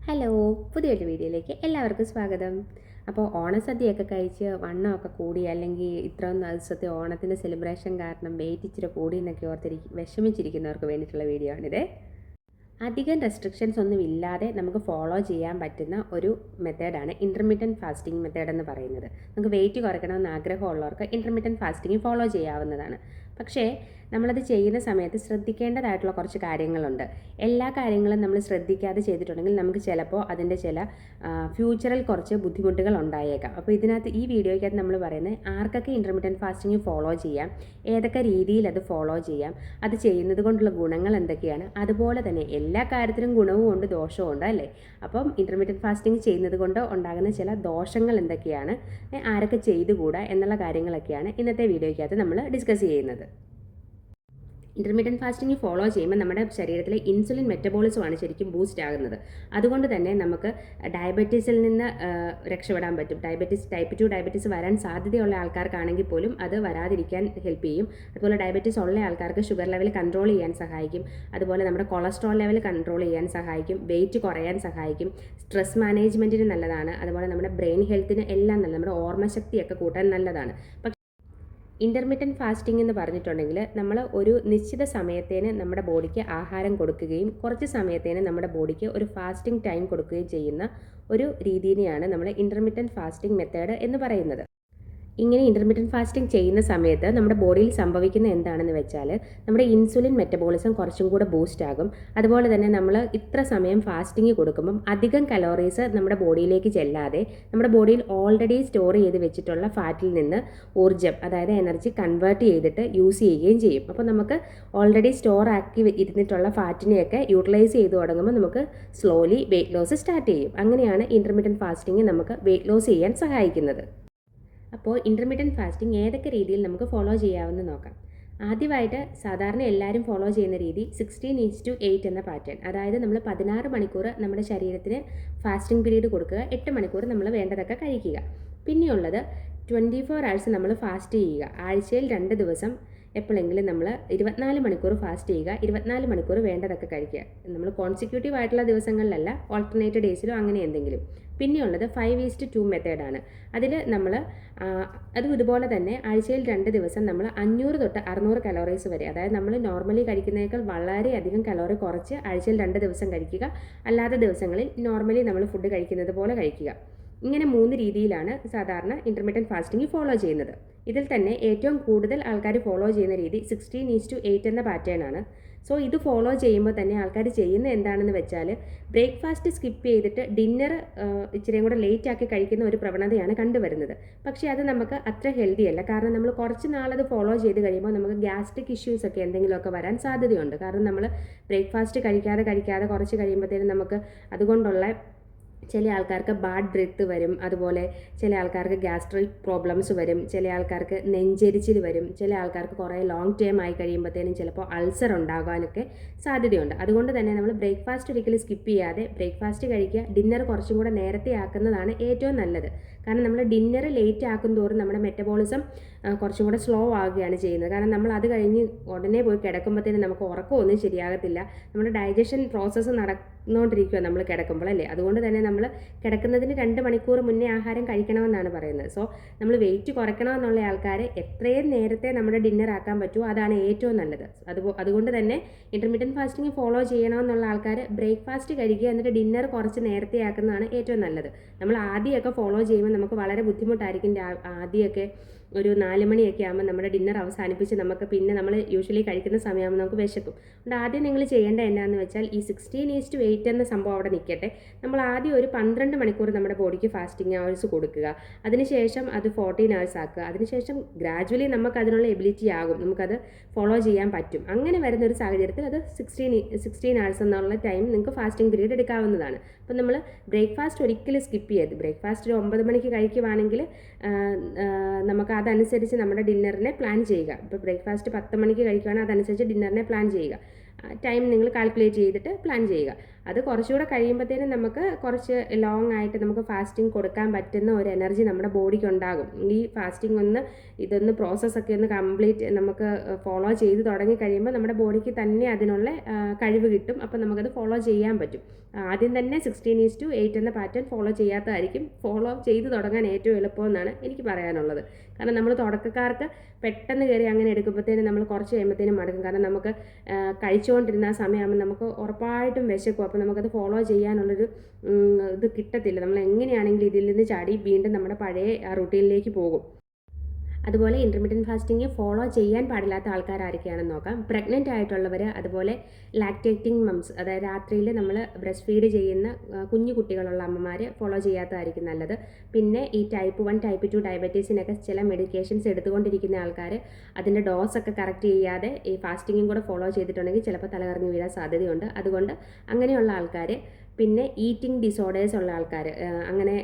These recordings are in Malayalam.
ഹലോ, പുതിയൊരു വീഡിയോയിലേക്ക് എല്ലാവർക്കും സ്വാഗതം. അപ്പോൾ ഓണസദ്യയൊക്കെ കഴിച്ച് വണ്ണമൊക്കെ കൂടി അല്ലെങ്കിൽ ഇത്രയും ദിവസത്തെ ഓണത്തിൻ്റെ സെലിബ്രേഷൻ കാരണം വെയിറ്റ് ഇച്ചിരി കൂടി എന്നൊക്കെ വിഷമിച്ചിരിക്കുന്നവർക്ക് വേണ്ടിയിട്ടുള്ള വീഡിയോ ആണിത്. അധികം റെസ്ട്രിക്ഷൻസ് ഒന്നും ഇല്ലാതെ നമുക്ക് ഫോളോ ചെയ്യാൻ പറ്റുന്ന ഒരു മെത്തേഡാണ് ഇൻ്റർമീഡിയൻറ്റ് ഫാസ്റ്റിംഗ് മെത്തേഡ് എന്ന് പറയുന്നത്. നമുക്ക് വെയിറ്റ് കുറയ്ക്കണമെന്ന് ആഗ്രഹമുള്ളവർക്ക് ഇൻ്റർമീഡിയൻറ്റ് ഫാസ്റ്റിംഗ് ഫോളോ ചെയ്യാവുന്നതാണ്. പക്ഷേ നമ്മളത് ചെയ്യുന്ന സമയത്ത് ശ്രദ്ധിക്കേണ്ടതായിട്ടുള്ള കുറച്ച് കാര്യങ്ങളുണ്ട്. എല്ലാ കാര്യങ്ങളും നമ്മൾ ശ്രദ്ധിക്കാതെ ചെയ്തിട്ടുണ്ടെങ്കിൽ നമുക്ക് ചിലപ്പോൾ അതിൻ്റെ ചില ഫ്യൂച്ചറിൽ കുറച്ച് ബുദ്ധിമുട്ടുകൾ ഉണ്ടായേക്കാം. അപ്പോൾ ഇതിനകത്ത് ഈ വീഡിയോയ്ക്കകത്ത് നമ്മൾ പറയുന്നത് ആർക്കൊക്കെ ഇൻ്റർമീഡിയൻറ്റ് ഫാസ്റ്റിംഗ് ഫോളോ ചെയ്യാം, ഏതൊക്കെ രീതിയിൽ അത് ഫോളോ ചെയ്യാം, അത് ചെയ്യുന്നത് കൊണ്ടുള്ള ഗുണങ്ങൾ എന്തൊക്കെയാണ്, അതുപോലെ തന്നെ എല്ലാ കാര്യത്തിനും ഗുണവും ഉണ്ട് ദോഷവും ഉണ്ട് അല്ലേ. അപ്പം ഇൻ്റർമീഡിയൻറ്റ് ഫാസ്റ്റിംഗ് ചെയ്യുന്നത് കൊണ്ട് ഉണ്ടാകുന്ന ചില ദോഷങ്ങൾ എന്തൊക്കെയാണ്, ആരൊക്കെ ചെയ്തുകൂടാ എന്നുള്ള കാര്യങ്ങളൊക്കെയാണ് ഇന്നത്തെ വീഡിയോയ്ക്കകത്ത് നമ്മൾ ഡിസ്കസ് ചെയ്യുന്നത്. ഇൻ്റർമീഡിയൻറ്റ് ഫാസ്റ്റിംഗ് ഫോളോ ചെയ്യുമ്പോൾ നമ്മുടെ ശരീരത്തിലെ ഇൻസുലിൻ മെറ്റബോളിസമാണ് ശരിക്കും ബൂസ്റ്റ് ആകുന്നത്. അതുകൊണ്ട് തന്നെ നമുക്ക് ഡയബറ്റീസിൽ നിന്ന് രക്ഷപ്പെടാൻ പറ്റും. ടൈപ്പ് 2 ഡയബറ്റീസ് വരാൻ സാധ്യതയുള്ള ആൾക്കാർക്കാണെങ്കിൽ പോലും അത് വരാതിരിക്കാൻ ഹെൽപ്പ് ചെയ്യും. അതുപോലെ ഡയബറ്റീസ് ഉള്ള ആൾക്കാർക്ക് ഷുഗർ ലെവൽ കൺട്രോൾ ചെയ്യാൻ സഹായിക്കും. അതുപോലെ നമ്മുടെ കൊളസ്ട്രോൾ ലെവൽ കൺട്രോൾ ചെയ്യാൻ സഹായിക്കും. വെയിറ്റ് കുറയാൻ സഹായിക്കും. സ്ട്രെസ് മാനേജ്മെൻറ്റിന് നല്ലതാണ്. അതുപോലെ നമ്മുടെ ബ്രെയിൻ ഹെൽത്തിന് എല്ലാം നല്ല, നമ്മുടെ ഓർമ്മശക്തിയൊക്കെ കൂട്ടാൻ നല്ലതാണ്. ഇൻ്റർമീഡിയൻറ്റ് ഫാസ്റ്റിംഗ് എന്ന് പറഞ്ഞിട്ടുണ്ടെങ്കിൽ നമ്മൾ ഒരു നിശ്ചിത സമയത്തേന് നമ്മുടെ ബോഡിക്ക് ആഹാരം കൊടുക്കുകയും കുറച്ച് സമയത്തേന് നമ്മുടെ ബോഡിക്ക് ഒരു ഫാസ്റ്റിംഗ് ടൈം കൊടുക്കുകയും ചെയ്യുന്ന ഒരു രീതിയെയാണ് നമ്മൾ ഇൻ്റർമീഡിയൻറ്റ് ഫാസ്റ്റിംഗ് മെത്തേഡ് എന്ന് പറയുന്നത്. ഇങ്ങനെ ഇൻ്റർമീഡിയൻറ്റ് ഫാസ്റ്റിംഗ് ചെയ്യുന്ന സമയത്ത് നമ്മുടെ ബോഡിയിൽ സംഭവിക്കുന്ന എന്താണെന്ന് വെച്ചാൽ നമ്മുടെ ഇൻസുലിൻ മെറ്റബോളിസം കുറച്ചും കൂടെ ബൂസ്റ്റ് ആകും. അതുപോലെ തന്നെ നമ്മൾ ഇത്ര സമയം ഫാസ്റ്റിംഗ് കൊടുക്കുമ്പം അധികം കലോറീസ് നമ്മുടെ ബോഡിയിലേക്ക് ചെല്ലാതെ നമ്മുടെ ബോഡിയിൽ ഓൾറെഡി സ്റ്റോർ ചെയ്ത് വെച്ചിട്ടുള്ള ഫാറ്റിൽ നിന്ന് ഊർജ്ജം, അതായത് എനർജി കൺവേർട്ട് ചെയ്തിട്ട് യൂസ് ചെയ്യുകയും ചെയ്യും. അപ്പോൾ നമുക്ക് ഓൾറെഡി സ്റ്റോർ ആക്കി ഇരുന്നിട്ടുള്ള ഫാറ്റിനെയൊക്കെ യൂട്ടിലൈസ് ചെയ്ത് തുടങ്ങുമ്പോൾ നമുക്ക് സ്ലോലി വെയിറ്റ് ലോസ് സ്റ്റാർട്ട് ചെയ്യും. അങ്ങനെയാണ് ഇൻ്റർമീഡിയൻറ്റ് ഫാസ്റ്റിംഗ് നമുക്ക് വെയിറ്റ് ലോസ് ചെയ്യാൻ സഹായിക്കുന്നത്. അപ്പോൾ ഇൻ്റർമീഡിയൻറ്റ് ഫാസ്റ്റിംഗ് ഏതൊക്കെ രീതിയിൽ നമുക്ക് ഫോളോ ചെയ്യാമെന്ന് നോക്കാം. ആദ്യമായിട്ട് സാധാരണ എല്ലാവരും ഫോളോ ചെയ്യുന്ന രീതി 16:8 എന്ന പാറ്റേൺ. അതായത് നമ്മൾ 16 മണിക്കൂർ നമ്മുടെ ശരീരത്തിന് ഫാസ്റ്റിംഗ് പീരീഡ് കൊടുക്കുക, 8 മണിക്കൂർ നമ്മൾ വേണ്ടതൊക്കെ കഴിക്കുക. പിന്നെയുള്ളത് 24 hours നമ്മൾ ഫാസ്റ്റ് ചെയ്യുക. ആഴ്ചയിൽ 2 ദിവസം എപ്പോഴെങ്കിലും നമ്മൾ 24 മണിക്കൂർ ഫാസ്റ്റ് ചെയ്യുക, 24 മണിക്കൂർ വേണ്ടതൊക്കെ കഴിക്കുക. നമ്മൾ കോൺസിക്യൂട്ടീവ് ആയിട്ടുള്ള ദിവസങ്ങളിലല്ല, ഓൾട്ടർനേറ്റ് ഡേയ്സിലോ അങ്ങനെ എന്തെങ്കിലും. പിന്നെയുള്ളത് 5:2 മെത്തേഡാണ്. അതിൽ നമ്മൾ അതും ഇതുപോലെ തന്നെ ആഴ്ചയിൽ 2 ദിവസം നമ്മൾ 500 തൊട്ട് 600 കലോറീസ് വരെ, അതായത് നമ്മൾ നോർമലി കഴിക്കുന്നതിനേക്കാൾ വളരെയധികം കലോറി കുറച്ച് ആഴ്ചയിൽ 2 ദിവസം കഴിക്കുക. അല്ലാത്ത ദിവസങ്ങളിൽ നോർമലി നമ്മൾ ഫുഡ് കഴിക്കുന്നത് പോലെ കഴിക്കുക. ഇങ്ങനെ 3 രീതിയിലാണ് സാധാരണ ഇൻ്റർമീഡിയൻറ്റ് ഫാസ്റ്റിംഗ് ഫോളോ ചെയ്യുന്നത്. ഇതിൽ തന്നെ ഏറ്റവും കൂടുതൽ ആൾക്കാർ ഫോളോ ചെയ്യുന്ന രീതി 16:8 എന്ന പാറ്റേൺ ആണ്. സോ ഇത് ഫോളോ ചെയ്യുമ്പോൾ തന്നെ ആൾക്കാർ ചെയ്യുന്ന എന്താണെന്ന് വെച്ചാൽ ബ്രേക്ക്ഫാസ്റ്റ് സ്കിപ്പ് ചെയ്തിട്ട് ഡിന്നർ ഇച്ചിരിയും കൂടെ ലേറ്റ് ആക്കി കഴിക്കുന്ന ഒരു പ്രവണതയാണ് കണ്ടുവരുന്നത്. പക്ഷേ അത് നമുക്ക് അത്ര ഹെൽത്തി അല്ല. കാരണം നമ്മൾ കുറച്ച് നാളത് ഫോളോ ചെയ്ത് കഴിയുമ്പോൾ നമുക്ക് ഗ്യാസ്ട്രിക് ഇഷ്യൂസ് ഒക്കെ എന്തെങ്കിലുമൊക്കെ വരാൻ സാധ്യതയുണ്ട്. കാരണം നമ്മൾ ബ്രേക്ക്ഫാസ്റ്റ് കഴിക്കാതെ കുറച്ച് കഴിയുമ്പോഴത്തേനും നമുക്ക് അതുകൊണ്ടുള്ള ചില ആൾക്കാർക്ക് ബാഡ് ബ്രെത്ത് വരും. അതുപോലെ ചില ആൾക്കാർക്ക് ഗ്യാസ്ട്രിക് പ്രോബ്ലംസ് വരും. ചില ആൾക്കാർക്ക് നെഞ്ചെരിച്ചിൽ വരും. ചില ആൾക്കാർക്ക് കുറേ ലോങ് ടൈം ആയി കഴിയുമ്പോഴത്തേനും ചിലപ്പോൾ അൾസർ ഉണ്ടാകാനൊക്കെ സാധ്യതയുണ്ട്. അതുകൊണ്ട് തന്നെ നമ്മൾ ബ്രേക്ക്ഫാസ്റ്റ് ഒരിക്കലും സ്കിപ്പ് ചെയ്യാതെ ബ്രേക്ക്ഫാസ്റ്റ് കഴിക്കുക. ഡിന്നർ കുറച്ചും കൂടെ നേരത്തെ ആക്കുന്നതാണ് ഏറ്റവും നല്ലത്. കാരണം നമ്മൾ ഡിന്നർ ലേറ്റ് ആക്കും തോറും നമ്മുടെ മെറ്റബോളിസം കുറച്ചും കൂടെ സ്ലോ ആവുകയാണ് ചെയ്യുന്നത്. കാരണം നമ്മൾ അത് കഴിഞ്ഞ് ഉടനെ പോയി കിടക്കുമ്പോഴത്തേനും നമുക്ക് ഉറക്കമൊന്നും ശരിയാകത്തില്ല. നമ്മുടെ ഡൈജഷൻ പ്രോസസ്സ് നടന്നുകൊണ്ടിരിക്കുക നമ്മൾ കിടക്കുമ്പോഴല്ലേ. അതുകൊണ്ട് തന്നെ നമ്മൾ കിടക്കുന്നതിന് 2 മണിക്കൂർ മുന്നേ ആഹാരം കഴിക്കണമെന്നാണ് പറയുന്നത്. സോ നമ്മൾ വെയിറ്റ് കുറയ്ക്കണമെന്നുള്ള ആൾക്കാർ എത്രയും നേരത്തെ നമ്മുടെ ഡിന്നർ ആക്കാൻ പറ്റുമോ അതാണ് ഏറ്റവും നല്ലത്. അതുകൊണ്ട് തന്നെ ഇൻ്റർമീഡിയൻറ്റ് ഫാസ്റ്റിംഗ് ഫോളോ ചെയ്യണമെന്നുള്ള ആൾക്കാർ ബ്രേക്ക്ഫാസ്റ്റ് കഴിക്കുക, എന്നിട്ട് ഡിന്നർ കുറച്ച് നേരത്തെ ആക്കുന്നതാണ് ഏറ്റവും നല്ലത്. നമ്മൾ ആദ്യമൊക്കെ ഫോളോ ചെയ്യുമ്പോൾ നമുക്ക് വളരെ ബുദ്ധിമുട്ടായിരിക്കും. ആദ്യമൊക്കെ ഒരു 4 മണിയൊക്കെ ആകുമ്പോൾ നമ്മുടെ ഡിന്നർ അവസാനിപ്പിച്ച് നമുക്ക് പിന്നെ നമ്മൾ യൂഷ്വലി കഴിക്കുന്ന സമയമാകുമ്പോൾ നമുക്ക് വിശക്കും. അതുകൊണ്ട് ആദ്യം നിങ്ങൾ ചെയ്യേണ്ടത് എന്താണെന്ന് വെച്ചാൽ ഈ 16:8 എന്ന സംഭവം അവിടെ നിൽക്കട്ടെ. നമ്മൾ ആദ്യം ഒരു 12 മണിക്കൂർ നമ്മുടെ ബോഡിക്ക് ഫാസ്റ്റിംഗ് അവേഴ്സ് കൊടുക്കുക. അതിനുശേഷം അത് 14 hours ആക്കുക. അതിനുശേഷം ഗ്രാജുവലി നമുക്ക് അതിനുള്ള എബിലിറ്റി ആകും, നമുക്കത് ഫോളോ ചെയ്യാൻ പറ്റും. അങ്ങനെ വരുന്ന ഒരു സാഹചര്യത്തിൽ അത് 16 hours എന്നുള്ള ടൈം നിങ്ങൾക്ക് ഫാസ്റ്റിംഗ് പീരീഡ് എടുക്കാവുന്നതാണ്. അപ്പം നമ്മൾ ബ്രേക്ക്ഫാസ്റ്റ് ഒരിക്കലും സ്കിപ്പ് ചെയ്യരുത്. ബ്രേക്ക്ഫാസ്റ്റ് ഒരു 9 മണിക്ക് കഴിക്കുവാണെങ്കിൽ നമുക്ക് അതനുസരിച്ച് നമ്മുടെ ഡിന്നറിനെ പ്ലാൻ ചെയ്യുക. ഇപ്പോൾ ബ്രേക്ക്ഫാസ്റ്റ് 10 മണിക്ക് കഴിക്കുകയാണെങ്കിൽ അതനുസരിച്ച് ഡിന്നറിനെ പ്ലാൻ ചെയ്യുക. ടൈം നിങ്ങൾ കാൽക്കുലേറ്റ് ചെയ്തിട്ട് പ്ലാൻ ചെയ്യുക. അത് കുറച്ചുകൂടെ കഴിയുമ്പോഴത്തേനും നമുക്ക് കുറച്ച് ലോങ് ആയിട്ട് നമുക്ക് ഫാസ്റ്റിംഗ് കൊടുക്കാൻ പറ്റുന്ന ഒരു എനർജി നമ്മുടെ ബോഡിക്ക് ഉണ്ടാകും. ഈ ഫാസ്റ്റിംഗ് ഇതൊന്ന് പ്രോസസ്സൊക്കെ ഒന്ന് കംപ്ലീറ്റ് നമുക്ക് ഫോളോ ചെയ്ത് തുടങ്ങി കഴിയുമ്പോൾ നമ്മുടെ ബോഡിക്ക് തന്നെ അതിനുള്ള കഴിവ് കിട്ടും. അപ്പോൾ നമുക്കത് ഫോളോ ചെയ്യാൻ പറ്റും. ആദ്യം തന്നെ 16:8 എന്ന പാറ്റേൺ ഫോളോ ചെയ്യാത്തതായിരിക്കും ഫോളോ ചെയ്ത് തുടങ്ങാൻ ഏറ്റവും എളുപ്പമെന്നാണ് എനിക്ക് പറയാനുള്ളത്. കാരണം നമ്മൾ തുടക്കക്കാർക്ക് പെട്ടെന്ന് കയറി അങ്ങനെ എടുക്കുമ്പോഴത്തേനും നമ്മൾ കുറച്ച് കഴിയുമ്പോഴത്തേനും മടുക്കും. കാരണം നമുക്ക് കഴിച്ചുകൊണ്ടിരുന്ന ആ സമയമാകുമ്പോൾ നമുക്ക് ഉറപ്പായിട്ടും വിശക്കും. അപ്പോൾ നമുക്കത് ഫോളോ ചെയ്യാനുള്ളൊരു ഇത് കിട്ടത്തില്ല. നമ്മൾ എങ്ങനെയാണെങ്കിലും ഇതിൽ നിന്ന് ചാടി വീണ്ടും നമ്മുടെ പഴയ റൂട്ടീനിലേക്ക് പോകും. അതുപോലെ ഇൻ്റർമീഡിയറ്റ് ഫാസ്റ്റിംഗ് ഫോളോ ചെയ്യാൻ പാടില്ലാത്ത ആൾക്കാർ ആരൊക്കെയാണെന്ന് നോക്കാം. പ്രഗ്നൻ്റ് ആയിട്ടുള്ളവർ, അതുപോലെ ലാക്ടേറ്റിംഗ് മംസ്, അതായത് രാത്രിയിൽ നമ്മൾ ബ്രസ്റ്റ് ഫീഡ് ചെയ്യുന്ന കുഞ്ഞു കുട്ടികളുള്ള അമ്മമാർ ഫോളോ ചെയ്യാത്തതായിരിക്കും നല്ലത്. പിന്നെ ഈ ടൈപ്പ് 1 ടൈപ്പ് 2 ഡയബറ്റീസിനൊക്കെ ചില മെഡിക്കേഷൻസ് എടുത്തുകൊണ്ടിരിക്കുന്ന ആൾക്കാർ അതിൻ്റെ ഡോസൊക്കെ കറക്റ്റ് ചെയ്യാതെ ഈ ഫാസ്റ്റിങ്ങും കൂടെ ഫോളോ ചെയ്തിട്ടുണ്ടെങ്കിൽ ചിലപ്പോൾ തലകറങ്ങി വീഴാൻ സാധ്യതയുണ്ട്. അതുകൊണ്ട് അങ്ങനെയുള്ള ആൾക്കാർ, പിന്നെ ഈറ്റിംഗ് ഡിസോർഡേഴ്സ് ഉള്ള ആൾക്കാർ, അങ്ങനെ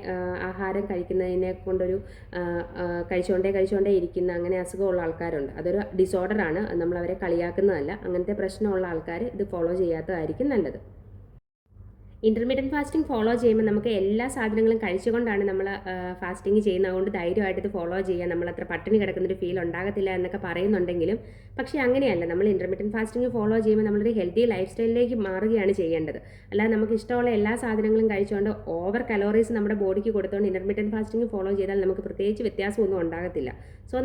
ആഹാരം കഴിക്കുന്നതിനെ കൊണ്ടൊരു കഴിച്ചുകൊണ്ടേ ഇരിക്കുന്ന അങ്ങനെ അസുഖമുള്ള ആൾക്കാരുണ്ട്. അതൊരു ഡിസോർഡറാണ്, നമ്മളവരെ കളിയാക്കുന്നതല്ല. അങ്ങനത്തെ പ്രശ്നമുള്ള ആൾക്കാർ ഇത് ഫോളോ ചെയ്യാത്തതായിരിക്കും നല്ലത്. ഇൻ്റർമീഡിയറ്റ് ഫാസ്റ്റിംഗ് ഫോളോ ചെയ്യുമ്പോൾ നമുക്ക് എല്ലാ സാധനങ്ങളും കഴിച്ചുകൊണ്ടാണ് നമ്മൾ ഫാസ്റ്റിംഗ് ചെയ്യുന്നത്. അതുകൊണ്ട് ധൈര്യമായിട്ട് ഇത് ഫോളോ ചെയ്യാൻ നമ്മളത്ര പട്ടിണി കിടക്കുന്നൊരു ഫീൽ ഉണ്ടാകത്തില്ല എന്നൊക്കെ പറയുന്നുണ്ടെങ്കിലും, പക്ഷേ അങ്ങനെയല്ല. നമ്മൾ ഇൻ്റർമീഡിയറ്റ് ഫാസ്റ്റിംഗ് ഫോളോ ചെയ്യുമ്പോൾ നമ്മളൊരു ഹെൽത്തി ലൈഫ് സ്റ്റൈലിലേക്ക് മാറുകയാണ് ചെയ്യേണ്ടത്. അല്ലാതെ നമുക്ക് ഇഷ്ടമുള്ള എല്ലാ സാധനങ്ങളും കഴിച്ചുകൊണ്ട് ഓവർ കലോറീസ് നമ്മുടെ ബോഡിക്ക് കൊടുത്തുകൊണ്ട് ഇൻ്റർമീഡിയറ്റ് ഫാസ്റ്റിംഗ് ഫോളോ ചെയ്താൽ നമുക്ക് പ്രത്യേകിച്ച് വ്യത്യാസമൊന്നും ഉണ്ടാകത്തില്ല. സോ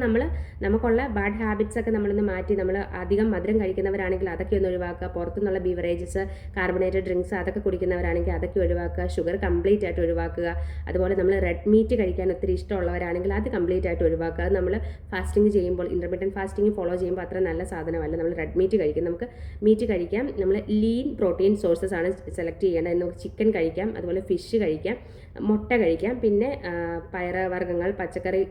നമുക്കുള്ള ബാഡ് ഹാബിറ്റ്സ് ഒക്കെ നമ്മളൊന്ന് മാറ്റി, നമ്മൾ അധികം മധുരം കഴിക്കുന്നവരാണെങ്കിൽ അതൊക്കെ ഒന്ന് ഒഴിവാക്കുക. പുറത്തുനിന്നുള്ള ബീവറേജസ്, കാർബണേറ്റഡ് ഡ്രിങ്ക്സ് അതൊക്കെ കുടിക്കുന്നവരാണെങ്കിൽ അതൊക്കെ ഒഴിവാക്കുക. ഷുഗർ കംപ്ലീറ്റ് ആയിട്ട് ഒഴിവാക്കുക. അതുപോലെ നമ്മൾ റെഡ് മീറ്റ് കഴിക്കാൻ ഒത്തിരി ഇഷ്ടമുള്ളവരാണെങ്കിൽ അത് കംപ്ലീറ്റ് ആയിട്ട് ഒഴിവാക്കുക. അത് നമ്മൾ ഫാസ്റ്റിംഗ് ചെയ്യുമ്പോൾ, ഇൻ്റർമീഡിയറ്റ് ഫാസ്റ്റിംഗ് ഫോളോ ചെയ്യുമ്പോൾ അത്ര നല്ല സാധനമല്ല നമ്മൾ റെഡ് മീറ്റ് കഴിക്കും. നമുക്ക് മീറ്റ് കഴിക്കാം. നമ്മൾ ലീൻ പ്രോട്ടീൻ സോഴ്സസ് ആണ് സെലക്ട് ചെയ്യേണ്ടത്. നമുക്ക് ചിക്കൻ കഴിക്കാം, അതുപോലെ ഫിഷ് കഴിക്കാം, മുട്ട കഴിക്കാം. പിന്നെ പയറുവർഗ്ഗങ്ങൾ, പച്ചക്കറി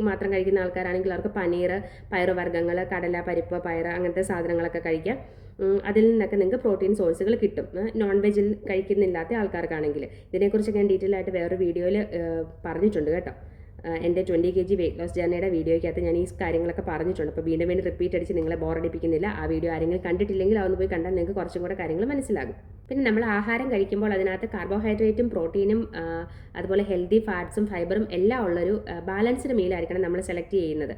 മാത്രം കഴിക്കുന്ന ആൾക്കാരാണെങ്കിൽ അവർക്ക് പനീർ, പയറുവർഗ്ഗങ്ങൾ, കടല, പരിപ്പ്, പയർ അങ്ങനത്തെ സാധനങ്ങളൊക്കെ കഴിക്കാം. അതിൽ നിന്നൊക്കെ നിങ്ങൾക്ക് പ്രോട്ടീൻ സോഴ്സുകൾ കിട്ടും. നോൺ വെജിൽ കഴിക്കുന്നില്ലാത്ത ആൾക്കാർക്കാണെങ്കിൽ. ഇതിനെക്കുറിച്ചൊക്കെ ഞാൻ ഡീറ്റെയിൽ ആയിട്ട് വേറൊരു വീഡിയോയിൽ പറഞ്ഞിട്ടുണ്ട് കേട്ടോ. എൻ്റെ 20 kg വെയിറ്റ് ലോസ് ജേർണിയുടെ വീഡിയോയ്ക്കകത്ത് ഞാൻ ഈ കാര്യങ്ങളൊക്കെ പറഞ്ഞിട്ടുണ്ട്. അപ്പോൾ വീണ്ടും റിപ്പീറ്റ് അടിച്ച് നിങ്ങളെ ബോറടിപ്പിക്കുന്നില്ല. ആ വീഡിയോ ആരെങ്കിലും കണ്ടിട്ടില്ലെങ്കിൽ അതൊന്ന് പോയി കണ്ടാൽ നിങ്ങൾക്ക് കുറച്ചും കൂടെ കാര്യങ്ങൾ മനസ്സിലാകും. പിന്നെ നമ്മൾ ആഹാരം കഴിക്കുമ്പോൾ അതിനകത്ത് കാർബോഹൈഡ്രേറ്റും പ്രോട്ടീനും അതുപോലെ ഹെൽത്തി ഫാറ്റ്സും ഫൈബറും എല്ലാം ഉള്ളൊരു ബാലൻസ്ഡ് മീലായിരിക്കണം നമ്മൾ സെലക്ട് ചെയ്യുന്നത്.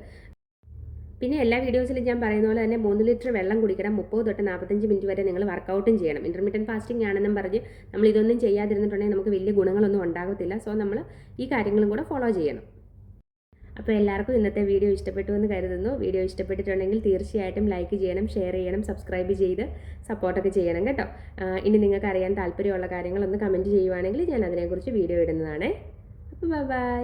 പിന്നെ എല്ലാ വീഡിയോസിലും ഞാൻ പറയുന്ന പോലെ തന്നെ 3 ലിറ്റർ വെള്ളം കുടിക്കണം. 30 തൊട്ട് 45 മിനിറ്റ് വരെ നിങ്ങൾ വർക്കൗട്ടും ചെയ്യണം. ഇൻ്റർമീഡിയറ്റ് ഫാസ്റ്റിംഗ് ആണെന്നും പറഞ്ഞ് നമ്മൾ ഇതൊന്നും ചെയ്യാതിരുന്നിട്ടുണ്ടെങ്കിൽ നമുക്ക് വലിയ ഗുണങ്ങളൊന്നും ഉണ്ടാകത്തില്ല. സോ നമ്മൾ ഈ കാര്യങ്ങളും കൂടെ ഫോളോ ചെയ്യണം. അപ്പോൾ എല്ലാവർക്കും ഇന്നത്തെ വീഡിയോ ഇഷ്ടപ്പെട്ടു എന്ന് കരുതുന്നു. വീഡിയോ ഇഷ്ടപ്പെട്ടിട്ടുണ്ടെങ്കിൽ തീർച്ചയായിട്ടും ലൈക്ക് ചെയ്യണം, ഷെയർ ചെയ്യണം, സബ്സ്ക്രൈബ് ചെയ്ത് സപ്പോർട്ടൊക്കെ ചെയ്യണം കേട്ടോ. ഇനി നിങ്ങൾക്ക് അറിയാൻ താല്പര്യമുള്ള കാര്യങ്ങളൊന്ന് കമൻറ്റ് ചെയ്യുവാണെങ്കിൽ ഞാൻ അതിനെക്കുറിച്ച് വീഡിയോ ഇടുന്നതാണ്. അപ്പോൾ ബൈ.